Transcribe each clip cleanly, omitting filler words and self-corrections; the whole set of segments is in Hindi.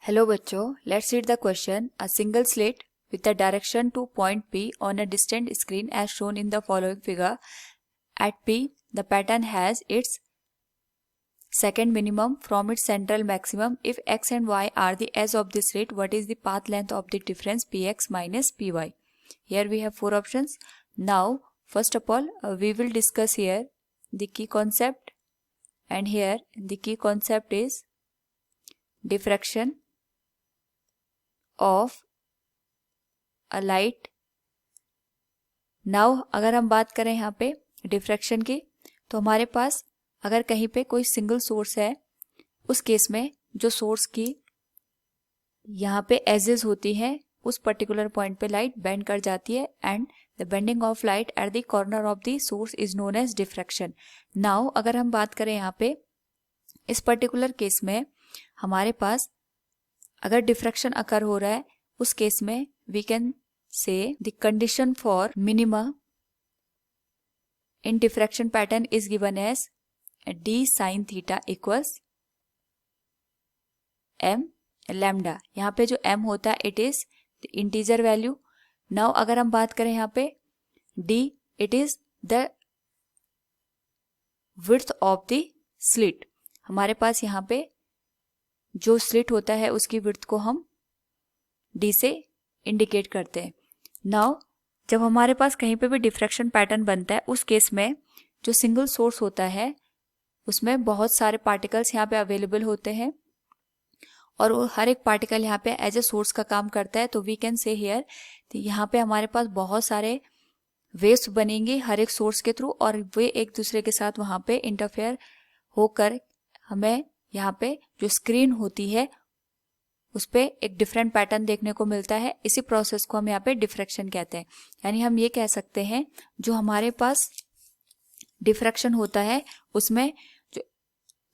Hello बच्चों, let's read the question. A single slit with the direction to point P on a distant screen as shown in the following figure. At P, the pattern has its second minimum from its central maximum. If x and y are the edge of the slit, what is the path length of the difference px minus py? Here we have four options. Now, first of all, we will discuss here the key concept, and here the key concept is diffraction of a light. Now अगर हम बात करें यहाँ पे डिफ्रैक्शन की, तो हमारे पास अगर कहीं पे कोई सिंगल सोर्स है, उस केस में जो सोर्स की यहाँ पे एजेस होती है, उस पर्टिकुलर पॉइंट पे लाइट बेंड कर जाती है and the bending of light at the corner of the source is known as diffraction. Now अगर हम बात करें यहाँ पे इस पर्टिकुलर केस में हमारे पास अगर डिफ्रैक्शन अकर हो रहा है, उस केस में we can say the condition for minima in diffraction pattern is given as d sin theta equals m lambda. यहाँ पे जो m होता है it is the integer value. Now अगर हम बात करें यहाँ पे d, it is the width of the slit. हमारे पास यहाँ पे जो स्लिट होता है उसकी विड्थ को हम d से इंडिकेट करते हैं. नाउ जब हमारे पास कहीं पे भी डिफ्रैक्शन पैटर्न बनता है, उस केस में जो सिंगल सोर्स होता है उसमें बहुत सारे पार्टिकल्स यहाँ पे अवेलेबल होते हैं और वो हर एक पार्टिकल यहाँ पे एज ए सोर्स का काम करता है. तो वी कैन से हियर यहाँ पे हमारे पास बहुत सारे वेव्स बनेंगे हर एक सोर्स के थ्रू, और वे एक दूसरे के साथ वहाँ पे इंटरफेयर होकर हमें यहाँ पे जो स्क्रीन होती है उस पे एक डिफरेंट पैटर्न देखने को मिलता है. इसी प्रोसेस को हम यहाँ पे डिफ्रैक्शन कहते हैं. यानी हम ये कह सकते हैं जो हमारे पास डिफ्रैक्शन होता है उसमें जो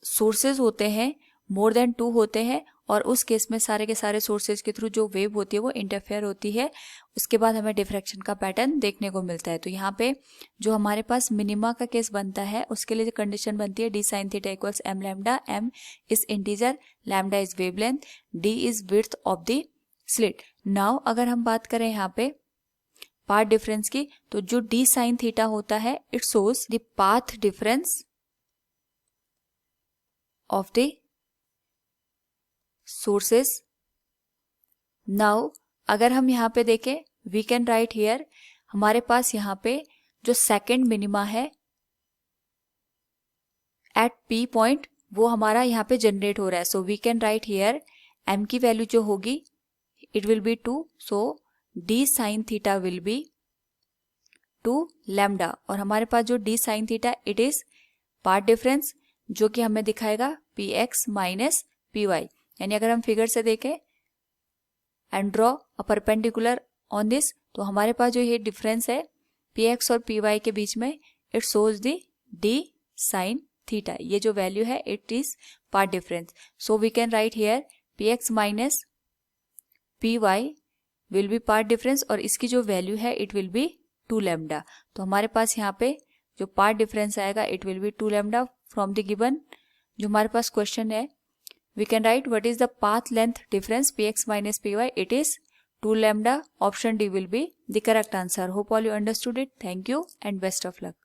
सोर्सेज होते हैं मोर देन 2 होते हैं, और उस केस में सारे के सारे सोर्सेज के थ्रू जो वेव होती है वो इंटरफेयर होती है. उसके बाद हमें डिफ्रैक्शन का पैटर्न देखने को मिलता है. तो यहाँ पे जो हमारे पास मिनिमा का केस बनता है उसके लिए जो कंडीशन बनती है d sin theta equals m lambda. m is integer, lambda is wavelength, d is width of the slit. Now अगर हम बात करें यहाँ पे पाथ डिफरेंस की, तो जो d sin थीटा होता है it shows the path difference of the sources. Now अगर हम यहाँ पे देखें वी कैन राइट हियर, हमारे पास यहाँ पे जो सेकेंड मिनिमा है एट P पॉइंट वो हमारा यहाँ पे जनरेट हो रहा है. So we can write here m की वैल्यू जो होगी it will be 2. So d sin theta will be 2 lambda, और हमारे पास जो d sin थीटा इट इज पाथ डिफरेंस जो कि हमें दिखाएगा px माइनस py. यानी अगर हम फिगर से देखें and draw a perpendicular on this, तो हमारे पास जो ये डिफरेंस है px और py के बीच में it shows the d sin theta. ये जो वैल्यू है it is path difference. So we can write here px minus py will be path difference, और इसकी जो वैल्यू है इट विल बी 2 लैम्डा. तो हमारे पास यहाँ पे जो पाथ डिफरेंस आएगा it will be 2 lambda from the given जो हमारे पास क्वेश्चन है. We can write what is the path length difference px minus py. It is 2 lambda. Option D will be the correct answer. Hope all you understood it. Thank you and best of luck.